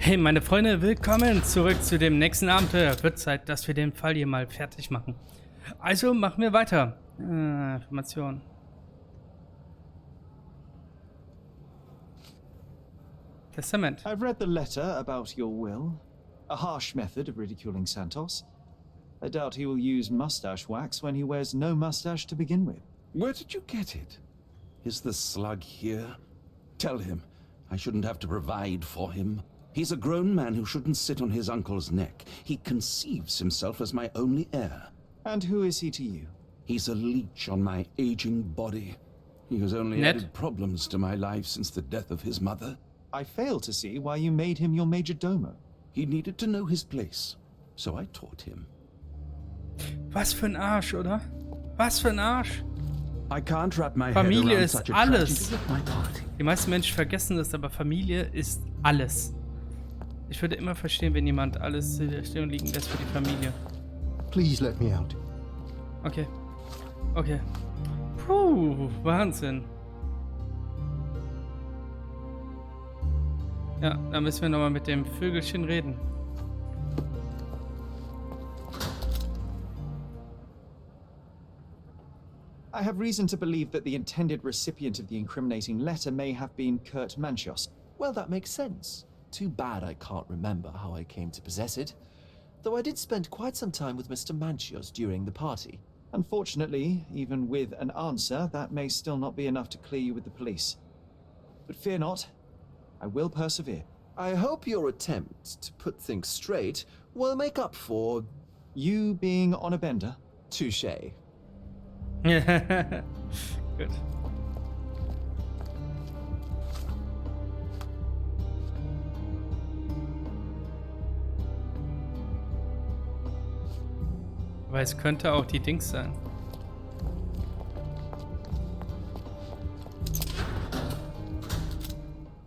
Hey meine Freunde, willkommen zurück zu dem nächsten Abenteuer. Wird Zeit, dass wir den Fall hier mal fertig machen. Also machen wir weiter. Information. Testament. I've read the letter about your will. A harsh method of ridiculing Santos. I doubt he will use mustache wax when he wears no mustache to begin with. Where did you get it? Is the slug here? Tell him I shouldn't have to provide for him. He's a grown man who shouldn't sit on his uncle's neck. He conceives himself as my only heir. And who is he to you? He's a leech on my aging body. He has only added problems to my life since the death of his mother. I fail to see why you made him your major domo. He needed to know his place, so I taught him. Was für ein Arsch, oder? Was für ein Arsch. I can't wrap my Familie head around ist such a alles. tragedy at my party. Die meisten Menschen vergessen das, aber Familie ist alles. Ich würde immer verstehen, wenn jemand alles stehen liegen lässt für die Familie. Please let me out. Okay. Okay. Puh, Wahnsinn. Ja, da müssen wir nochmal mit dem Vögelchen reden. I have reason to believe that the intended recipient of the incriminating letter may have been Kurt Manchos. Well, that makes sense. Too bad I can't remember how I came to possess it. Though I did spend quite some time with Mr. Manchios during the party. Unfortunately, even with an answer, that may still not be enough to clear you with the police. But fear not, I will persevere. I hope your attempt to put things straight will make up for... You being on a bender? Touché. Gut. Aber es könnte auch die Dings sein.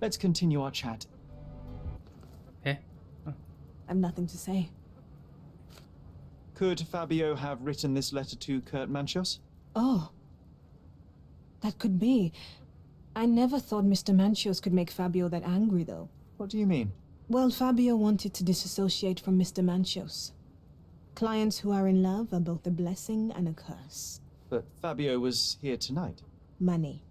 Let's continue our chat. Hä? Oh. I've nothing to say. Could Fabio have written this letter to Kurt Manchos? Oh. That could be. I never thought Mr. Manchios could make Fabio that angry, though. What do you mean? Well, Fabio wanted to disassociate from Mr. Manchios. Clients who are in love are both a blessing and a curse. But Fabio was here tonight. Money.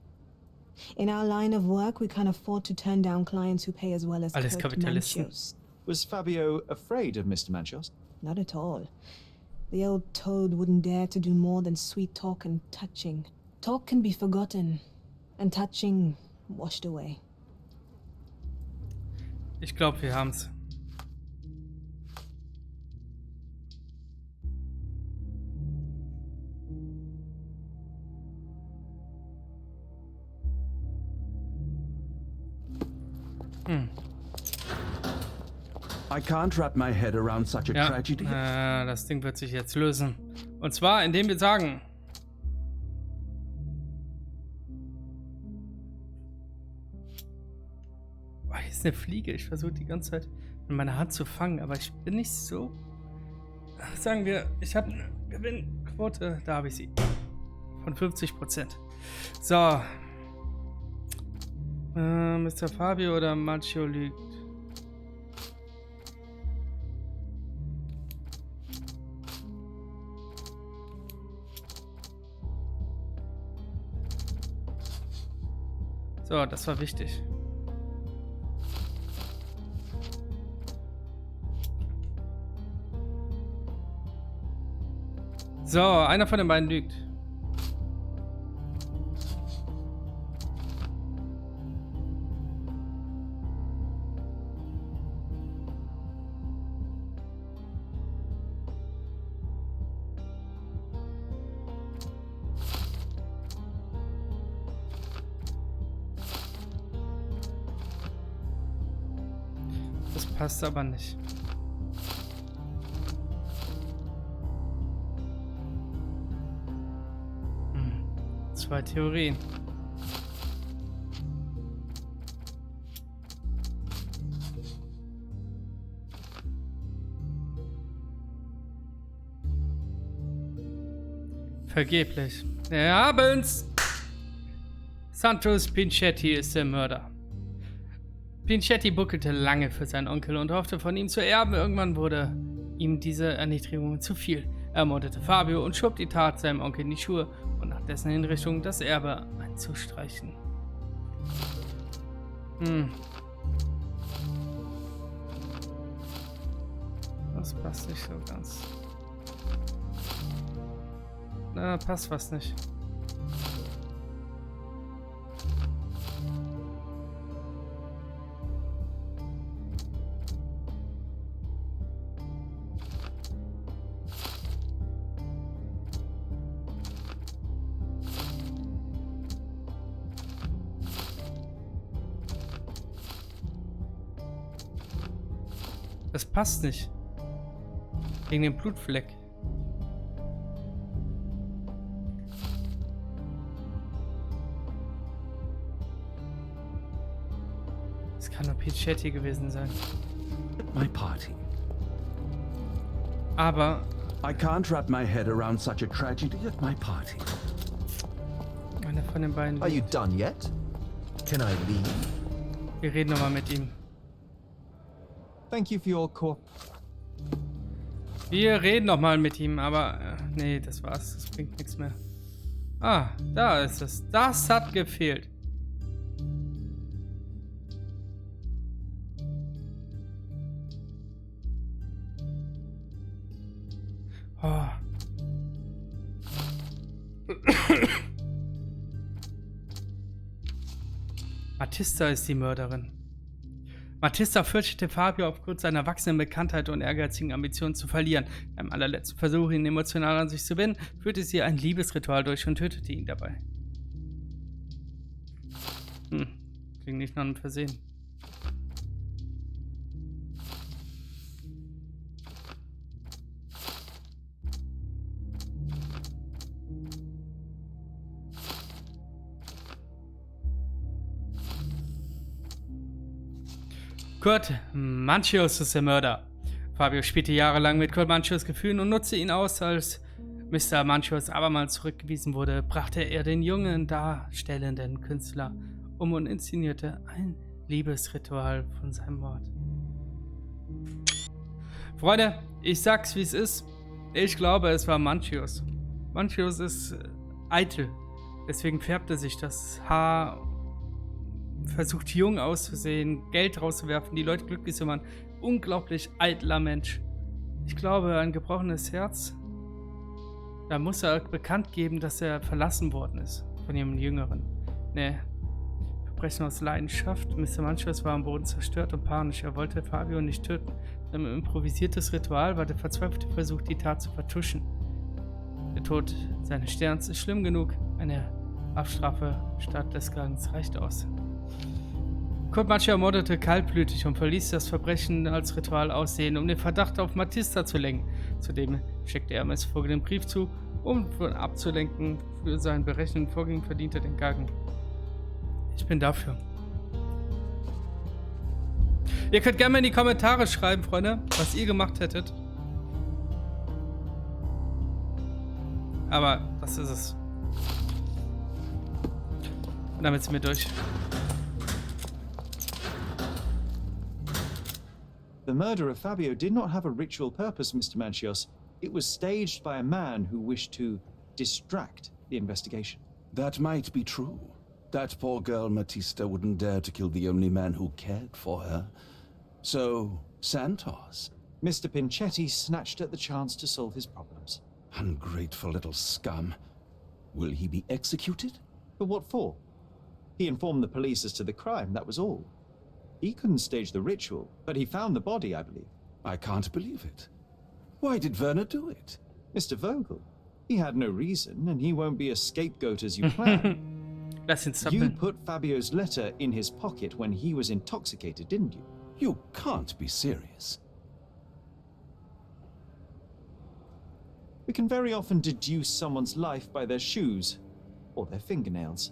In our line of work, we can't afford to turn down clients who pay as well as Alles Kurt Kapitalisten. Manchios. Was Fabio afraid of Mr. Manchos? Not at all. The old toad wouldn't dare to do more than sweet talk and touching. Talk can be forgotten, and touching washed away. Ich glaube, wir haben's. I can't wrap my head around such a Ja, tragedy. das Ding wird sich jetzt lösen. Und zwar, indem wir sagen... Oh, hier ist eine Fliege. Ich versuche die ganze Zeit in meiner Hand zu fangen, aber ich bin nicht so... Sagen wir, ich habe eine Gewinnquote. Da habe ich sie. Von 50%. So. Mr. Fabio oder Macho liegt. So, das war wichtig. So, einer von den beiden lügt. Das passt aber nicht. Zwei Theorien. Vergeblich. Wir haben's! Santos Pinchetti ist der Mörder. Pinchetti buckelte lange für seinen Onkel und hoffte, von ihm zu erben. Irgendwann wurde ihm diese Erniedrigung zu viel. Er ermordete Fabio und schob die Tat seinem Onkel in die Schuhe und nach dessen Hinrichtung das Erbe einzustreichen. Das passt nicht so ganz. Na, passt was nicht. Das passt nicht. Wegen dem Blutfleck. Das kann nur Pinchetti gewesen sein. My party. Aber I can't wrap my head around such a tragedy at my party. einer von den beiden. Are you done yet? Can I leave? Wir reden nochmal mit ihm. Thank you for your Wir reden nochmal mit ihm, aber nee, das war's. Das bringt nichts mehr. Ah, da ist es. Das hat gefehlt. Oh. Matista ist die Mörderin. Matista fürchtete Fabio aufgrund seiner wachsenden Bekanntheit und ehrgeizigen Ambitionen zu verlieren. Beim allerletzten Versuch, ihn emotional an sich zu binden, führte sie ein Liebesritual durch und tötete ihn dabei. Klingt nicht nach einem Versehen. Kurt Manchius ist der Mörder. Fabio spielte jahrelang mit Kurt Manchius Gefühlen und nutzte ihn aus. Als Mr. Manchius abermals zurückgewiesen wurde, brachte er den jungen darstellenden Künstler um und inszenierte ein Liebesritual von seinem Mord. Freunde, ich sag's wie es ist. Ich glaube, es war Manchius. Manchius ist eitel. Deswegen färbt er sich das Haar, versucht jung auszusehen, Geld rauszuwerfen, die Leute glücklich zu machen. Unglaublich eitler Mensch. Ich glaube, ein gebrochenes Herz. Da muss er bekannt geben, dass er verlassen worden ist von jemandem Jüngeren. Nee. Verbrechen aus Leidenschaft. Mr. Manchius war am Boden zerstört und panisch. Er wollte Fabio nicht töten. Sein improvisiertes Ritual war der verzweifelte Versuch, die Tat zu vertuschen. Der Tod seines Sterns ist schlimm genug. Eine Abstrafe statt des Gangs reicht aus. Kurt Manchius ermordete kaltblütig und verließ das Verbrechen als Ritual aussehen, um den Verdacht auf Matista zu lenken. Zudem schickte er MS den Brief zu, um von abzulenken. Für seinen berechneten Vorgehen verdiente den Galgen. Ich bin dafür. Ihr könnt gerne mal in die Kommentare schreiben, Freunde, was ihr gemacht hättet. Aber das ist es. Und damit sind wir durch. The murder of Fabio did not have a ritual purpose, Mr. Manchios. It was staged by a man who wished to distract the investigation. That might be true. That poor girl Matista wouldn't dare to kill the only man who cared for her. So, Santos. Mr. Pinchetti snatched at the chance to solve his problems. Ungrateful little scum. Will he be executed? But what for? He informed the police as to the crime, that was all. He couldn't stage the ritual, but he found the body, I believe. I can't believe it. Why did Werner do it? Mr. Vogel. He had no reason, and he won't be a scapegoat as you planned. You put Fabio's letter in his pocket when he was intoxicated, didn't you? You can't be serious. We can very often deduce someone's life by their shoes or their fingernails.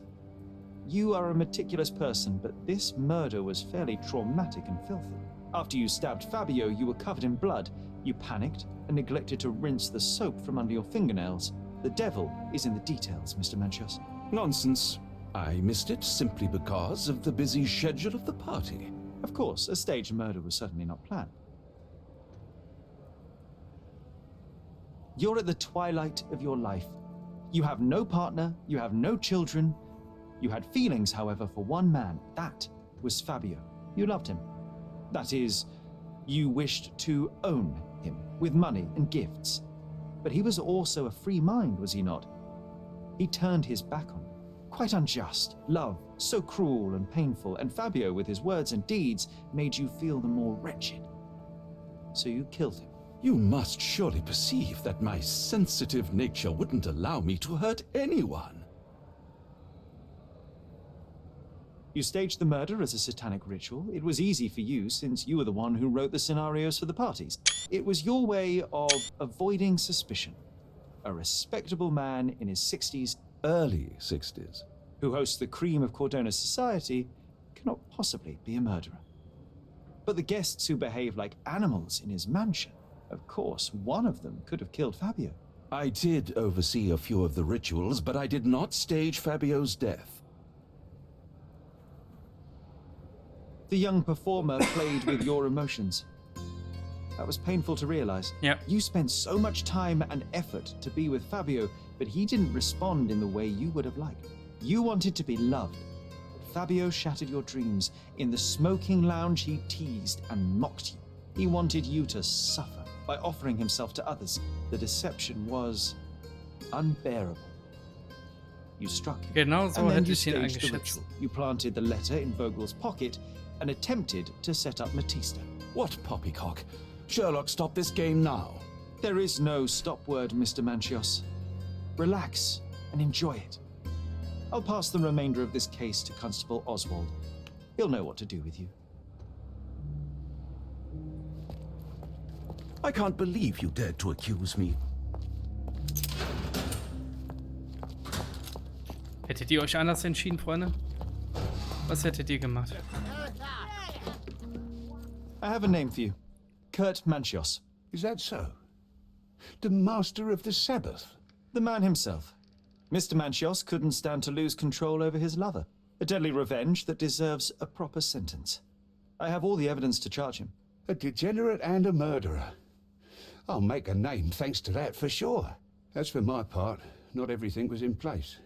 You are a meticulous person, but this murder was fairly traumatic and filthy. After you stabbed Fabio, you were covered in blood. You panicked and neglected to rinse the soap from under your fingernails. The devil is in the details, Mr. Manchios. Nonsense. I missed it simply because of the busy schedule of the party. Of course, a staged murder was certainly not planned. You're at the twilight of your life. You have no partner, you have no children. You had feelings, however, for one man. That was Fabio. You loved him. That is, you wished to own him with money and gifts. But he was also a free mind, was he not? He turned his back on you. Quite unjust. Love, so cruel and painful, and Fabio, with his words and deeds, made you feel the more wretched. So you killed him. You must surely perceive that my sensitive nature wouldn't allow me to hurt anyone. You staged the murder as a satanic ritual. It was easy for you, since you were the one who wrote the scenarios for the parties. It was your way of avoiding suspicion. A respectable man in his 60s, Early 60s. who hosts the cream of Cordona's society, cannot possibly be a murderer. But the guests who behave like animals in his mansion, of course, one of them could have killed Fabio. I did oversee a few of the rituals, but I did not stage Fabio's death. The young performer played with your emotions. That was painful to realize. Yep. You spent so much time and effort to be with Fabio, but he didn't respond in the way you would have liked. You wanted to be loved, but Fabio shattered your dreams. In the smoking lounge, he teased and mocked you. He wanted you to suffer by offering himself to others. The deception was unbearable. You struck him. Genau so and then hätte you ich ihn staged the eingeschätzt. ritual. You planted the letter in Vogel's pocket and attempted to set up Matista. What poppycock? Sherlock, stop this game now. There is no stop word, Mr. Manchios. Relax and enjoy it. I'll pass the remainder of this case to Constable Oswald. He'll know what to do with you. I can't believe you dared to accuse me. Hättet ihr euch anders entschieden, Freunde? Was hättet ihr gemacht? I have a name for you. Kurt Manchios. Is that so? The master of the Sabbath? The man himself. Mr. Manchios couldn't stand to lose control over his lover. A deadly revenge that deserves a proper sentence. I have all the evidence to charge him. A degenerate and a murderer. I'll make a name thanks to that for sure. As for my part, not everything was in place.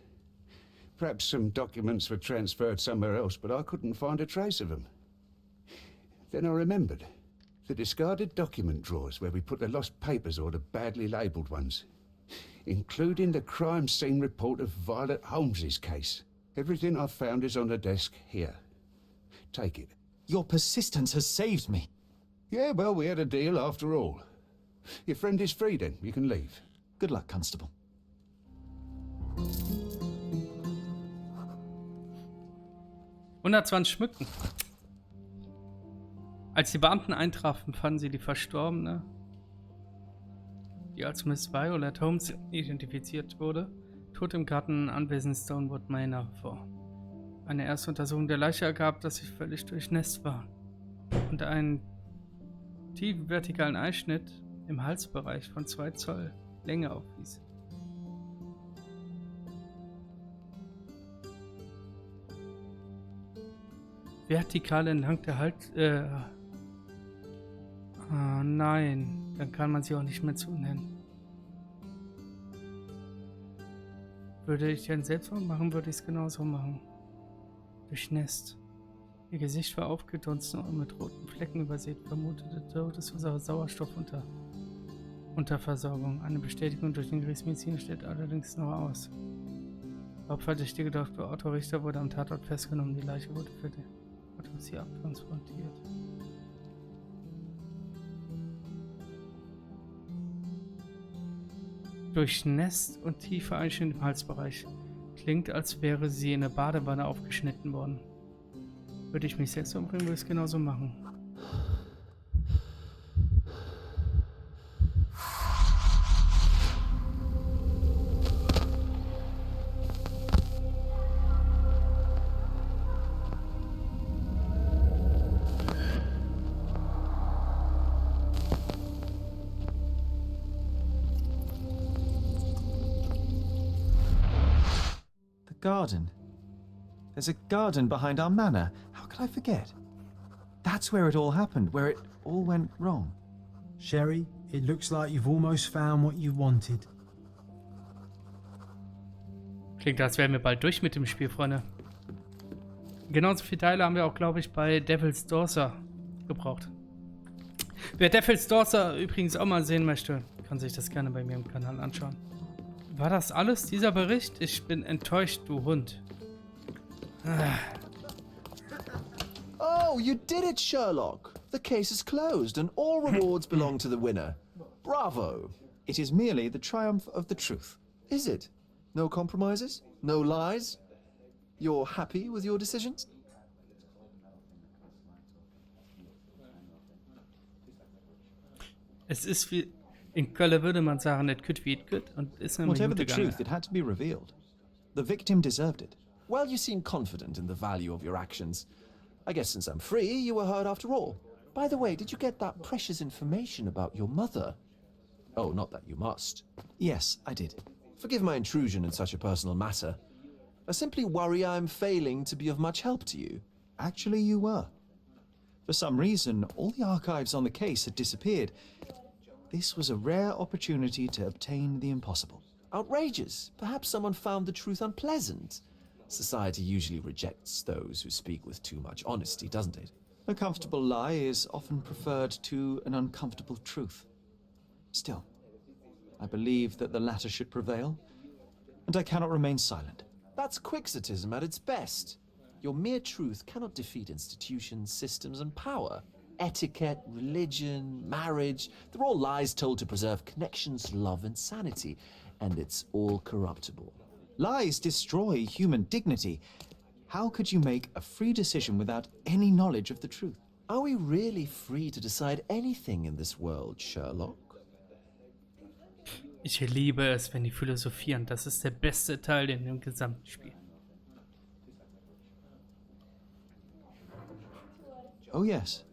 Perhaps some documents were transferred somewhere else, but I couldn't find a trace of them. Then I remembered. The discarded document drawers where we put the lost papers or the badly labelled ones. Including the crime scene report of Violet Holmes's case. Everything I found is on the desk here. Take it. Your persistence has saved me. Yeah, well, we had a deal after all. Your friend is free then. You can leave. Good luck, Constable. 120 Schmücken. Als die Beamten eintrafen, fanden sie die Verstorbene, die als Miss Violet Holmes identifiziert wurde, tot im Garten Anwesen Stonewood Manor vor. Eine erste Untersuchung der Leiche ergab, dass sie völlig durchnässt war und einen tiefen vertikalen Einschnitt im Halsbereich von 2 Zoll Länge aufwies. Vertikal entlang der nein, dann kann man sie auch nicht mehr zunennen. Würde ich einen Selbstmord machen, würde ich es genauso machen. Durchnässt. Ihr Gesicht war aufgedunsen und mit roten Flecken übersät, vermutete Todesursache Unterversorgung. Eine Bestätigung durch den Gerichtsmediziner steht allerdings noch aus. Der Hauptverdächtige Dr. Otto Richter wurde am Tatort festgenommen. Die Leiche wurde für die Autopsie abtransportiert. Durchnässt und tiefer Einschnitt im Halsbereich. Klingt, als wäre sie in der Badewanne aufgeschnitten worden. Würde ich mich selbst umbringen, würde ich es genauso machen. Garden. There's a garden behind our manor. How could I forget? That's where it all happened, where it all went wrong. Sherry, it looks like you've almost found what you wanted. Klingt, als wären wir bald durch mit dem Spiel, Freunde. Genauso viele Teile haben wir auch, glaube ich, bei Devil's Daughter gebraucht. Wer Devil's Daughter übrigens auch mal sehen möchte, kann sich das gerne bei mir im Kanal anschauen. War das alles, dieser Bericht? Ich bin enttäuscht, du Hund. Oh, you did it, Sherlock. The case is closed and all rewards belong to the winner. Bravo. It is merely the triumph of the truth. Is it? No compromises? No lies? You're happy with your decisions? Es ist wie, in Köln würde man sagen, nicht gut wie it gut und ist nämlich Whatever the gut truth, gegangen. it had to be revealed. The victim deserved it. Well, you seem confident in the value of your actions. I guess since I'm free, you were heard after all. By the way, did you get that precious information about your mother? Oh, not that you must. Yes, I did. Forgive my intrusion in such a personal matter. I simply worry I'm failing to be of much help to you. Actually, you were. For some reason, all the archives on the case had disappeared. This was a rare opportunity to obtain the impossible. Outrageous. Perhaps someone found the truth unpleasant. Society usually rejects those who speak with too much honesty, doesn't it? A comfortable lie is often preferred to an uncomfortable truth. Still, I believe that the latter should prevail, and I cannot remain silent. That's quixotism at its best. Your mere truth cannot defeat institutions, systems, and power. Etiquette, religion, marriage, they're all lies told to preserve connections, love, and sanity. And it's all corruptible. Lies destroy human dignity. How could you make a free decision without any knowledge of the truth? Are we really free to decide anything in this world, Sherlock? Ich liebe es, wenn die philosophieren. Das ist der beste Teil in dem gesamten Spiel. Oh yes.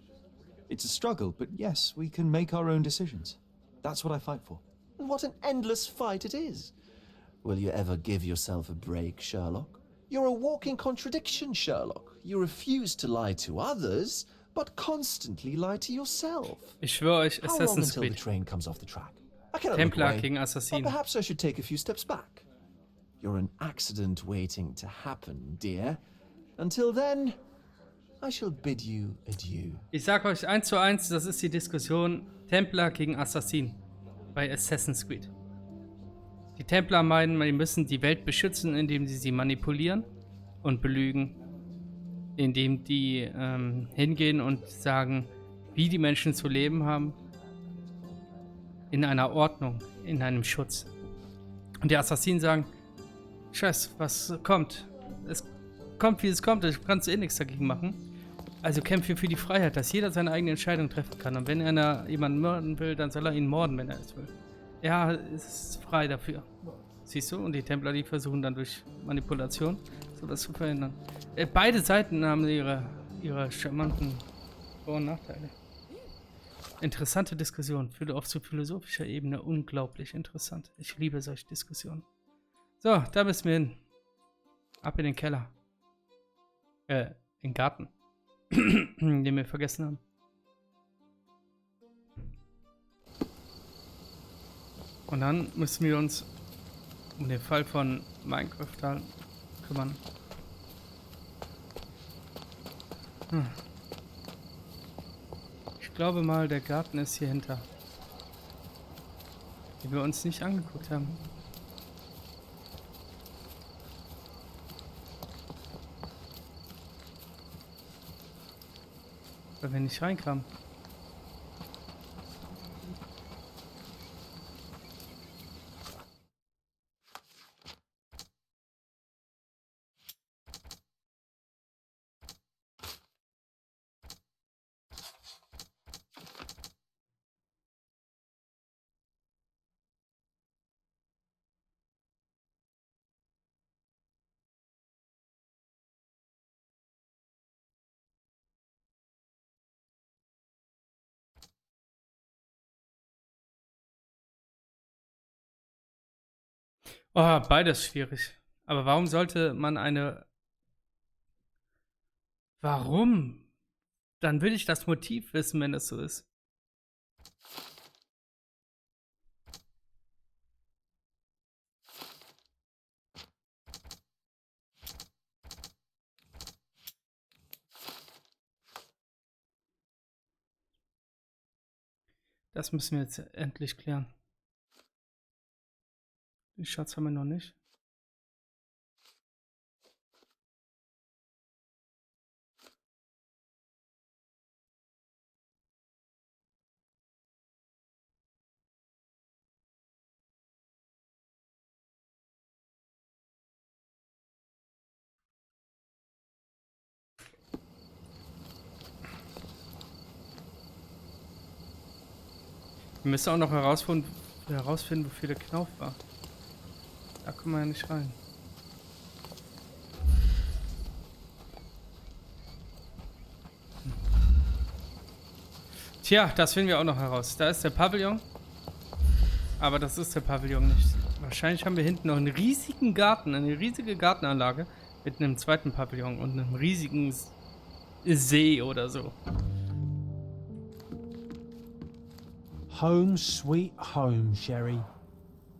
It's a struggle, but yes, we can make our own decisions. That's what I fight for. What an endless fight it is. Will you ever give yourself a break, Sherlock? You're a walking contradiction, Sherlock. You refuse to lie to others, but constantly lie to yourself. Ich schwöre euch, How long Assassin's until the Creed. train comes off the track? I cannot look Templar away. gegen But Assassinen. perhaps I should take a few steps back. You're an accident waiting to happen, dear. Until then, I shall bid you adieu. Ich sag euch 1:1, das ist die Diskussion Templar gegen Assassinen bei Assassin's Creed. Die Templar meinen, sie müssen die Welt beschützen, indem sie manipulieren und belügen. Indem die hingehen und sagen, wie die Menschen zu leben haben. In einer Ordnung, in einem Schutz. Und die Assassinen sagen, Scheiß, was kommt? Es kommt, wie es kommt, du kannst eh nichts dagegen machen. Also kämpfe für die Freiheit, dass jeder seine eigene Entscheidung treffen kann. Und wenn einer jemanden morden will, dann soll er ihn morden, wenn er es will. Er ist frei dafür. Siehst du? Und die Templer, die versuchen dann durch Manipulation sowas zu verhindern. Beide Seiten haben ihre charmanten Vor- und Nachteile. Interessante Diskussion. Auf so philosophischer Ebene unglaublich interessant. Ich liebe solche Diskussionen. So, da müssen wir hin. Ab in den Keller. In den Garten. Den wir vergessen haben. Und dann müssen wir uns um den Fall von Minecraft kümmern. Ich glaube mal, der Garten ist hier hinter. Den wir uns nicht angeguckt haben. Weil wir nicht reinkamen. Oh, beides schwierig. Aber warum sollte man Warum Dann will ich das Motiv wissen, wenn es so ist. Das müssen wir jetzt endlich klären. Die Schatz haben wir noch nicht. Wir müssen auch noch herausfinden, wofür der Knauf war. Da kommen wir ja nicht rein. Tja, das finden wir auch noch heraus. Da ist der Pavillon. Aber das ist der Pavillon nicht. Wahrscheinlich haben wir hinten noch einen riesigen Garten, eine riesige Gartenanlage mit einem zweiten Pavillon und einem riesigen See oder so. Home sweet home, Sherry.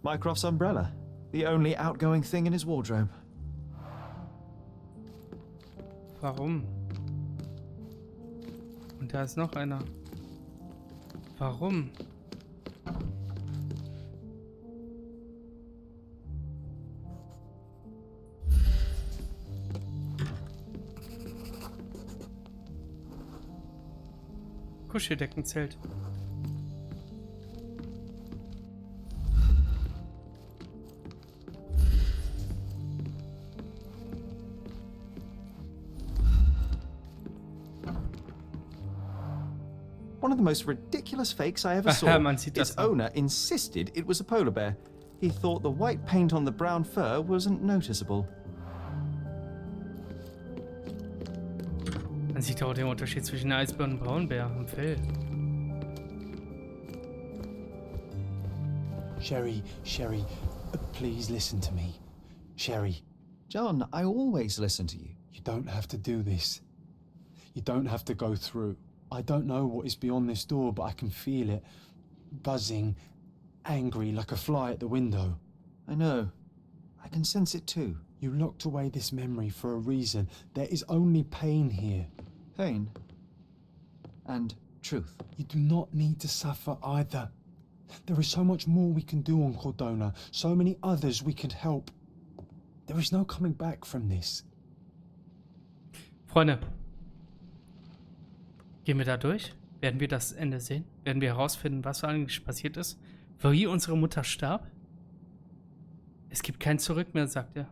Mycroft's umbrella, the only outgoing thing in his wardrobe. Warum? Und da ist noch einer. Warum? Kuscheldeckerzelt. One of the most ridiculous fakes I ever saw. Man sieht das Its auch. owner insisted it was a polar bear. He thought the white paint on the brown fur wasn't noticeable. Man sieht auch den Unterschied zwischen Eisbär und Braunbär am Fell. Sherry, please listen to me. Sherry, John, I always listen to you. you don't have to do this. You don't have to go through. I don't know what is beyond this door, but I can feel it. Buzzing, angry, like a fly at the window. I know. I can sense it too. You locked away this memory for a reason. There is only pain here. Pain. And truth. You do not need to suffer either. There is so much more we can do on Cordona, so many others we could help. There is no coming back from this. Freunde, gehen wir da durch? Werden wir das Ende sehen? Werden wir herausfinden, was eigentlich passiert ist? Wie unsere Mutter starb? Es gibt kein Zurück mehr, sagt er.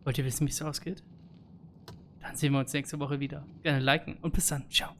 Wollt ihr wissen, wie es ausgeht? Dann sehen wir uns nächste Woche wieder. Gerne liken und bis dann. Ciao.